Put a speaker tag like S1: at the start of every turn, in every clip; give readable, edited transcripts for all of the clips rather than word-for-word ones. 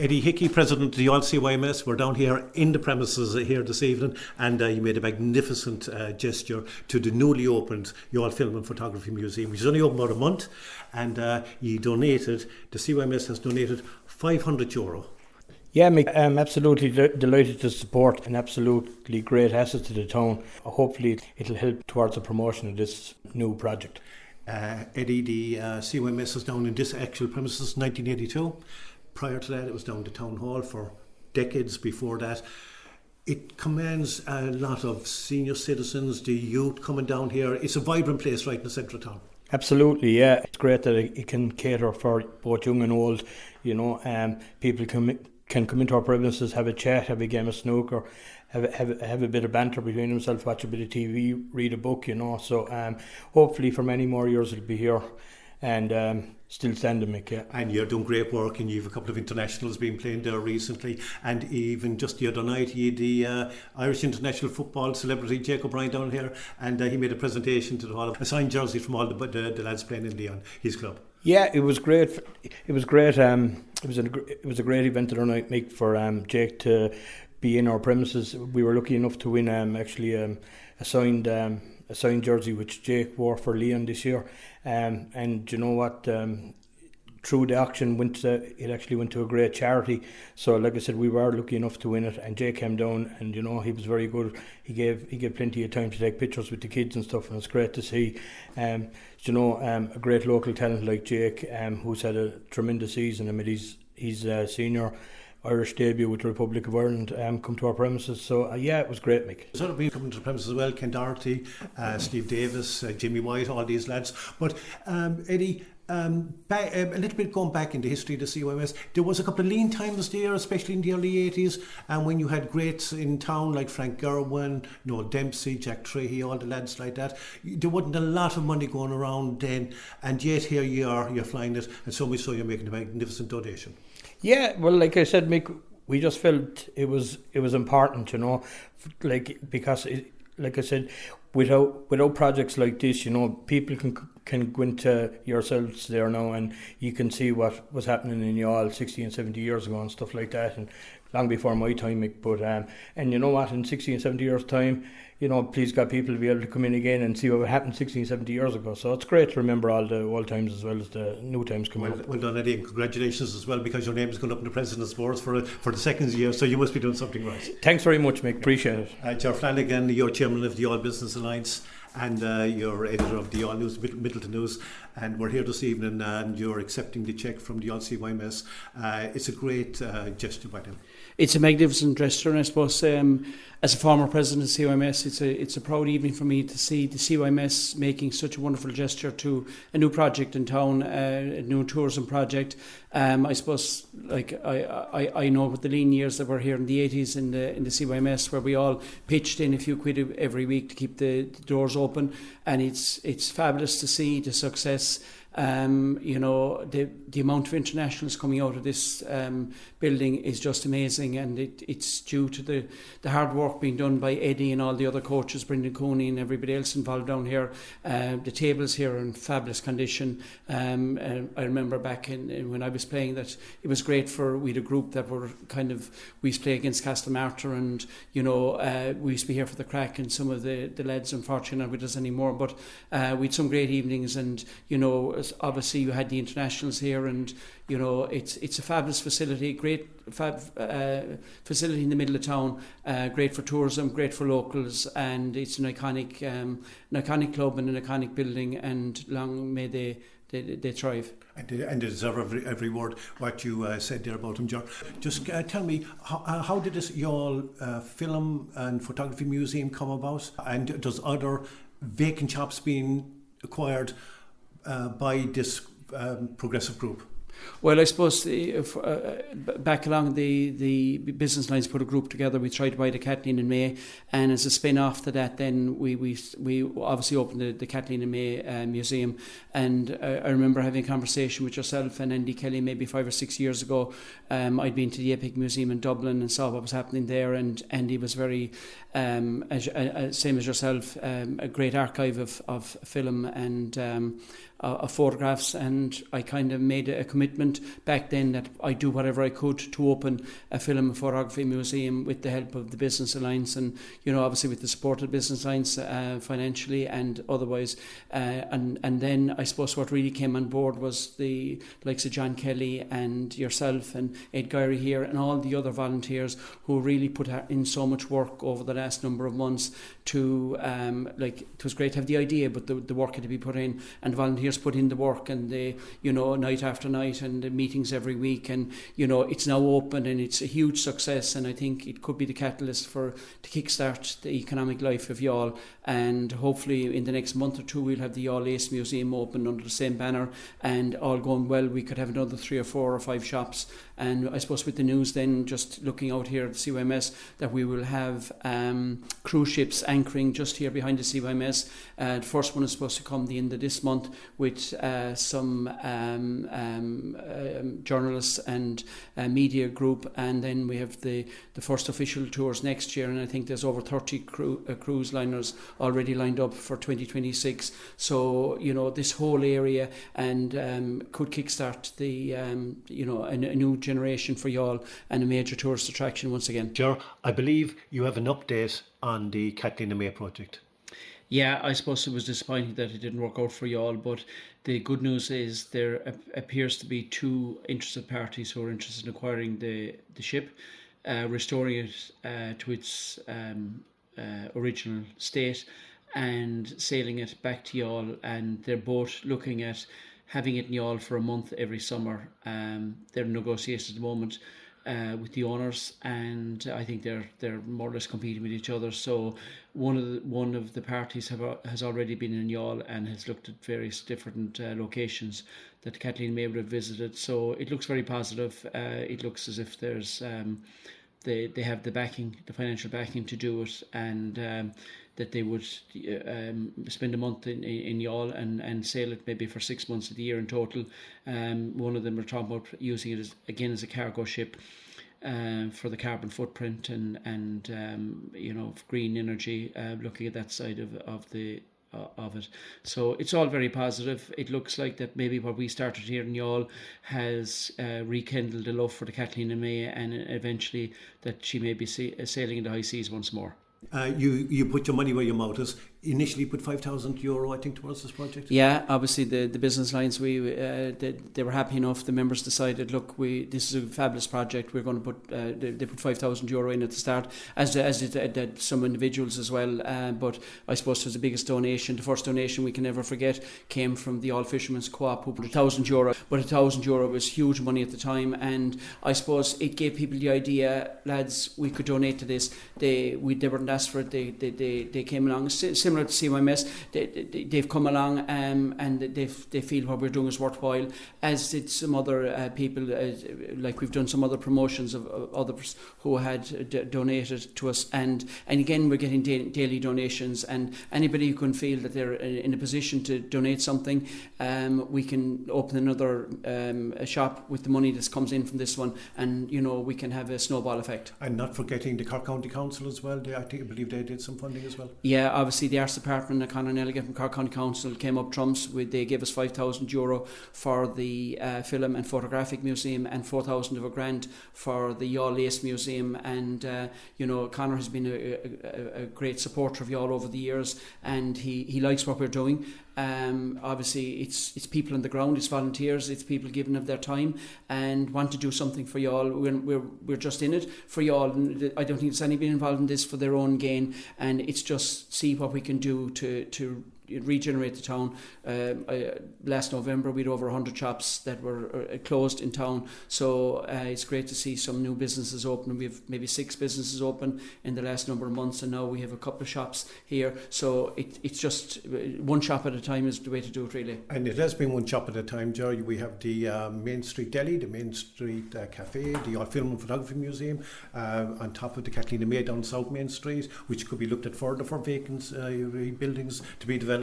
S1: Eddie Hickey, President of the Youghal CYMS. We're down here in the premises here this evening, and you made a magnificent gesture to the newly opened Youghal Film and Photography Museum, which is only open about a month, and the CYMS has donated €500.
S2: Yeah, Mick, I'm absolutely delighted to support an absolutely great asset to the town. Hopefully it'll help towards the promotion of this new project.
S1: Eddie, the CYMS is down in this actual premises 1982. Prior to that, it was down to Town Hall for decades before that. It commands a lot of senior citizens, the youth coming down here. It's a vibrant place right in the centre of town.
S2: Absolutely, yeah. It's great that it can cater for both young and old. You know, people can come into our premises, have a chat, have a game of snooker, have a bit of banter between themselves, watch a bit of TV, read a book, you know. So hopefully for many more years it'll be here and still standing, Mick, yeah.
S1: And you're doing great work, and you've a couple of internationals been playing there recently, and even just the other night you had the Irish international football celebrity Jake O'Brien down here, and he made a presentation to the hall, a signed jersey from all the lads playing in Leon, his club.
S2: Yeah, it was great. It was great. It was a great event the other night, Mick, for Jake to be in our premises. We were lucky enough to win actually a signed jersey which Jake wore for Leon this year. And you know what? Through the auction, it actually went to a great charity. So, like I said, we were lucky enough to win it. And Jake came down, and you know he was very good. He gave plenty of time to take pictures with the kids and stuff, and it's great to see. You know, a great local talent like Jake, who's had a tremendous season. I mean, he's senior Irish debut with the Republic of Ireland come to our premises. So yeah, it was great, Mick.
S1: Sort of been coming to the premises as well, Ken Doherty, Steve Davis, Jimmy White, all these lads. But Eddie, a little bit going back in the history of the CYMS, there was a couple of lean times there, especially in the early 80s, and when you had greats in town like Frank Gerwin, Noel Dempsey, Jack Trahey, all the lads like that. There wasn't a lot of money going around then, and yet here you are, you're flying it, and so much so you're making a magnificent donation.
S2: Yeah, well, like I said, Mick, we just felt it was important, you know, because like I said, without projects like this, you know, people can go into yourselves there now and you can see what was happening in Youghal 60 and 70 years ago and stuff like that, and long before my time, Mick. But and you know what, in 60 and 70 years' time, you know, please God, people to be able to come in again and see what happened 60 and 70 years ago. So it's great to remember all the old times as well as the new times coming up.
S1: Well done, Eddie, and congratulations as well, because your name is going up in the President's Boards for the second year, so you must be doing something right.
S2: Thanks very much, Mick. Appreciate it.
S1: Ger Flanagan, you're chairman of the Youghal Business Alliance, and you're editor of the Youghal News, Middleton News, and we're here this evening and you're accepting the cheque from the Youghal CYMS. It's a great gesture by them.
S3: It's a magnificent gesture, and I suppose as a former president of CYMS, it's a proud evening for me to see the CYMS making such a wonderful gesture to a new project in town, a new tourism project. I suppose, like I know with the lean years that were here in the 80s in the CYMS, where we all pitched in a few quid every week to keep the doors open, and it's fabulous to see the success. You know, the amount of internationals coming out of this building is just amazing, and it's due to the hard work being done by Eddie and all the other coaches, Brendan Cooney and everybody else involved down here. The tables here are in fabulous condition. I remember back when I was playing that it was great we had a group that were we used to play against Castlemartyr, and you know, we used to be here for the crack, and some of the lads unfortunately aren't with us anymore, but we had some great evenings, and you know, obviously you had the internationals here, and you know, it's a fabulous facility, great facility in the middle of town, great for tourism, great for locals, and it's an iconic club and an iconic building, and long may they thrive.
S1: And they deserve every word what you said there about them, Ger. Just tell me, how did this Youghal Film and Photography Museum come about, and does other vacant shops being acquired by this progressive group?
S3: Well, I suppose back along the business lines put a group together. We tried to buy the Kathleen and May, and as a spin-off to that, then we obviously opened the Kathleen and May Museum. And I remember having a conversation with yourself and Andy Kelly maybe 5 or 6 years ago. I'd been to the Epic Museum in Dublin and saw what was happening there, and Andy was very, same as yourself, a great archive of film, and of photographs, and I kind of made a commitment back then that I'd do whatever I could to open a film and photography museum with the help of the Business Alliance, and obviously with the support of the Business Alliance financially and otherwise, and then I suppose what really came on board was the likes of John Kelly and yourself and Ed Guiry here and all the other volunteers who really put in so much work over the last number of months to it was great to have the idea, but the work had to be put in, and the volunteers put in the work, and they night after night, and the meetings every week, and it's now open and it's a huge success, and I think it could be the catalyst to kickstart the economic life of Youghal, and hopefully in the next month or two we'll have the Youghal Ace Museum open under the same banner, and all going well we could have another 3 or 4 or 5 shops. And I suppose with the news then, just looking out here at the CYMS, that we will have cruise ships anchoring just here behind the CYMS. The first one is supposed to come the end of this month with some journalists and media group, and then we have the first official tours next year, and I think there's over 30 cruise liners already lined up for 2026. So this whole area and could kickstart the a new generation for Youghal and a major tourist attraction once again.
S1: Ger, I believe you have an update on the Kathleen and May project.
S3: Yeah, I suppose it was disappointing that it didn't work out for Youghal, but the good news is there appears to be 2 interested parties who are interested in acquiring the ship, restoring it to its original state and sailing it back to Youghal, and they're both looking at having it in Youghal for a month every summer. They're in negotiations at the moment with the owners, and I think they're more or less competing with each other. So one of the parties has already been in Youghal and has looked at various different locations that Kathleen May would have visited. So it looks very positive. It looks as if there's they have the backing, the financial backing to do it, and that they would spend a month in Youghal and sail it maybe for 6 months of the year in total. One of them are talking about using it as a cargo ship for the carbon footprint and green energy, looking at that side of it. So it's all very positive. It looks like that maybe what we started here in Youghal has rekindled a love for the Kathleen and May, and eventually that she may be sailing in the high seas once more.
S1: You put your money where your mouth is. Initially put €5,000, I think, towards this project.
S3: Yeah, obviously the Business Alliance, they were happy enough. The members decided, look, this is a fabulous project. We're going to put they put €5,000 in at the start, as did some individuals as well. But I suppose it was the biggest donation. The first donation we can never forget came from the All Fishermen's Co-op, who put €1,000. But €1,000 was huge money at the time, and I suppose it gave people the idea, lads, we could donate to this. They weren't asked for it. They came along. Similar to CYMS, they've come along and they feel what we're doing is worthwhile, as did some other people, like we've done some other promotions of others who had donated to us, and again we're getting daily donations, and anybody who can feel that they're in a position to donate something, we can open another a shop with the money that comes in from this one, and we can have a snowball effect.
S1: And not forgetting the Cork County Council as well. I believe they did some funding as well.
S3: Yeah, obviously the Arts Department and Conor Nelligan from Cork County Council came up trumps. They gave us €5,000 for the Film and Photographic Museum and €4,000 of a grant for the Youghal Ace Museum. And Conor has been a great supporter of Youghal over the years, and he likes what we're doing. Obviously it's people on the ground, it's volunteers, it's people giving of their time and want to do something for Youghal. We're just in it for Youghal. I don't think there's anybody involved in this for their own gain, and it's just see what we can do to regenerate the town. Last November we had over 100 shops that were closed in town, so it's great to see some new businesses open. We have maybe 6 businesses open in the last number of months, and now we have a couple of shops here, so it's just one shop at a time is the way to do it, really. And
S1: it has been one shop at a time, Jerry. We have the Main Street Deli, the Main Street Cafe, the All Film and Photography Museum, on top of the Kathleen and May down South Main Street, which could be looked at further for vacant buildings to be developed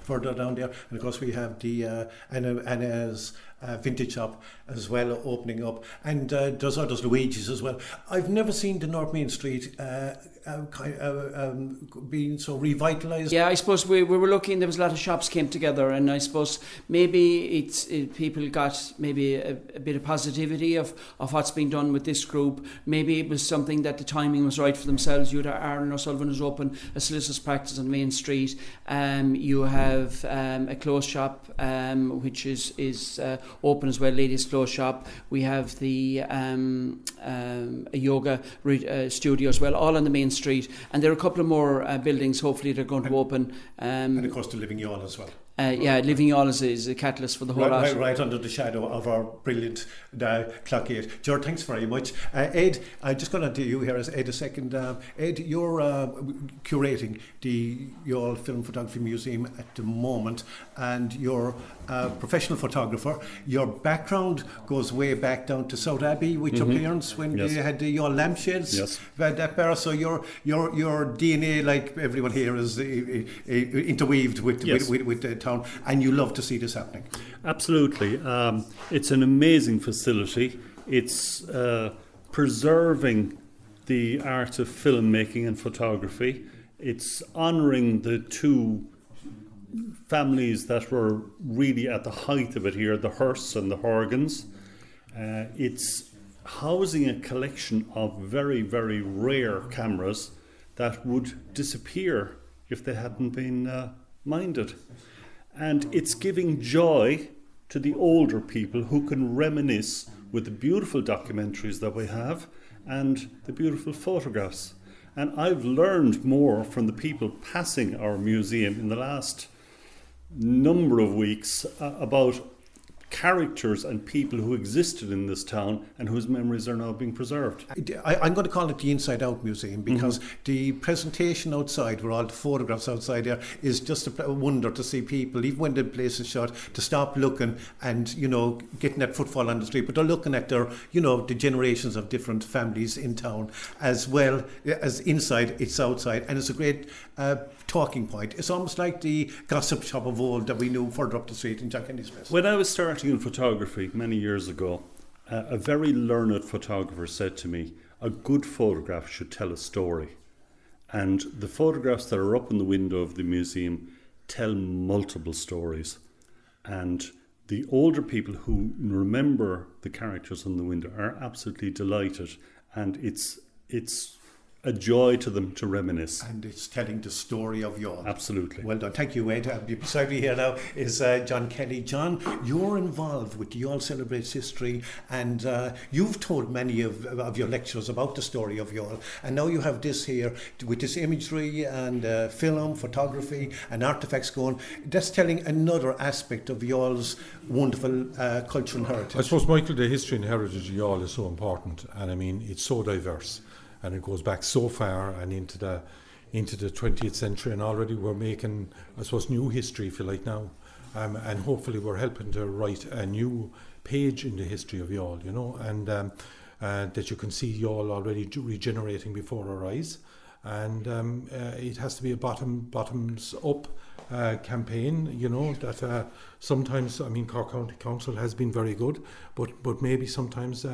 S1: further down there. And of course we have the and as vintage shop as well opening up, and there's others, Luigi's as well. I've never seen the North Main Street being so revitalised.
S3: Yeah, I suppose we were looking, there was a lot of shops came together, and I suppose maybe people got maybe a bit of positivity of what's being done with this group. Maybe it was something that the timing was right for themselves. You had Aaron O'Sullivan who's open a solicitor's practice on Main Street. You have a clothes shop which is open as well, ladies' clothes shop. We have the a yoga studio as well, all on the Main Street, and there are a couple of more buildings hopefully they're going to open.
S1: And of course the Living Youghal as well.
S3: Living Youghal is a catalyst for the whole lot.
S1: Right under the shadow of our brilliant Clock 8. George, thanks very much. Ed, I'm just going to do you here as Ed a second. Ed, you're curating the Youghal Film Photography Museum at the moment, and you're a professional photographer. Your background goes way back down to South Abbey with your parents when they had the Youghal lampshades.
S4: Yes.
S1: That bar. So your DNA, like everyone here, is interweaved with the town, and you love to see this happening.
S4: Absolutely. It's an amazing facility. It's preserving the art of filmmaking and photography. It's honouring the two families that were really at the height of it here, the Hearsts and the Horgans. It's housing a collection of very, very rare cameras that would disappear if they hadn't been minded. And it's giving joy to the older people who can reminisce with the beautiful documentaries that we have and the beautiful photographs. And I've learned more from the people passing our museum in the last number of weeks about characters and people who existed in this town and whose memories are now being preserved.
S1: I'm going to call it the Inside Out Museum, because the presentation outside, where all the photographs outside there, is just a wonder to see people, even when the place is shut, to stop looking and, getting that footfall on the street. But they're looking at their, the generations of different families in town, as well as inside, it's outside. And it's a great talking point. It's almost like the gossip shop of old that we knew further up the street in Jack Kenny's place.
S4: When I was starting in photography many years ago, a very learned photographer said to me, a good photograph should tell a story. And the photographs that are up in the window of the museum tell multiple stories. And the older people who remember the characters on the window are absolutely delighted. And it's a joy to them to reminisce.
S1: And it's telling the story of Youghal.
S4: Absolutely.
S1: Well done. Thank you, Ed. Beside me here now is John Kelly. John, you're involved with Youghal Celebrates History, and you've told many of your lectures about the story of Youghal. And now you have this here with this imagery and film, photography and artefacts going. That's telling another aspect of Youghal's wonderful culture and heritage.
S5: I suppose, Michael, the history and heritage of Youghal is so important, and I mean, it's so diverse. And it goes back so far and into the 20th century, and already we're making, I suppose, new history, if you like, now. And hopefully we're helping to write a new page in the history of Youghal, and that you can see Youghal already regenerating before our eyes. And it has to be a bottoms up campaign, that sometimes, I mean, Cork County Council has been very good, but maybe sometimes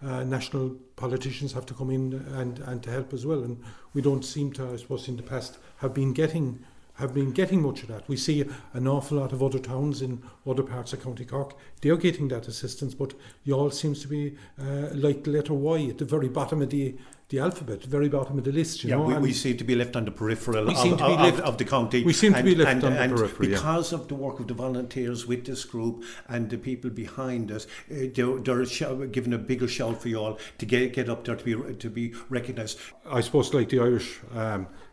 S5: national politicians have to come in and to help as well, and we don't seem to, I suppose, in the past have been getting much of that. We see an awful lot of other towns in other parts of County Cork, they're getting that assistance, but Youghal seems to be like the letter Y at the very bottom of the alphabet, the very bottom of the list.
S1: We seem to be left on the peripheral of the county.
S5: We seem to be left on the periphery.
S1: Because of the work of the volunteers with this group and the people behind us, they're giving a bigger shout for Youghal to get up there to be recognised.
S5: I suppose, like the Irish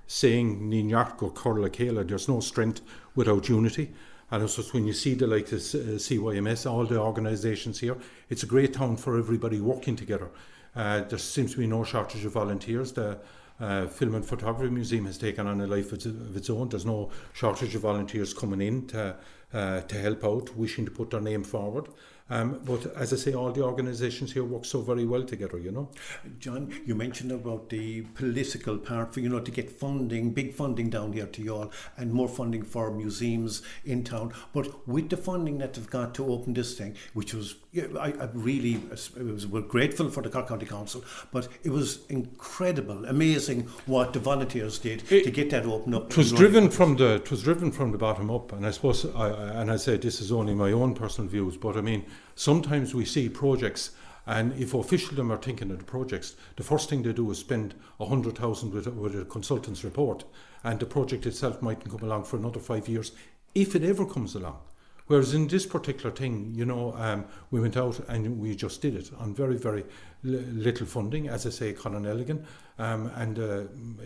S5: saying, Ní neart go Corla Céile, there's no strength without unity. And also when you see the CYMS, all the organisations here, it's a great town for everybody working together. There seems to be no shortage of volunteers. The Film and Photography Museum has taken on a life of its own. There's no shortage of volunteers coming in to help out, wishing to put their name forward. But as I say, all the organisations here work so very well together, you know.
S1: John, you mentioned about the political part for, you know, to get funding, big funding down here to Youghal, and more funding for museums in town. But with the funding that they've got to open this thing, which was, we're grateful for the Cork County Council, but it was incredible, amazing what the volunteers did to get that open up.
S5: It was driven from the bottom up, and I suppose, I say this is only my own personal views, but I mean, sometimes we see projects, and if officialdom are thinking of the projects, the first thing they do is spend 100,000 with a consultant's report, and the project itself mightn't come along for another 5 years, if it ever comes along. Whereas in this particular thing, you know, we went out and we just did it on very, very little funding. As I say, Conor Nelligan,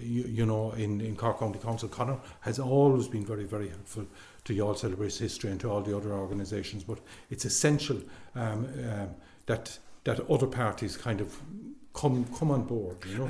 S5: you know, in Cork County Council, Conor has always been very, very helpful to Youghal Celebrates History and to all the other organisations. But it's essential that other parties kind of come on board, you know.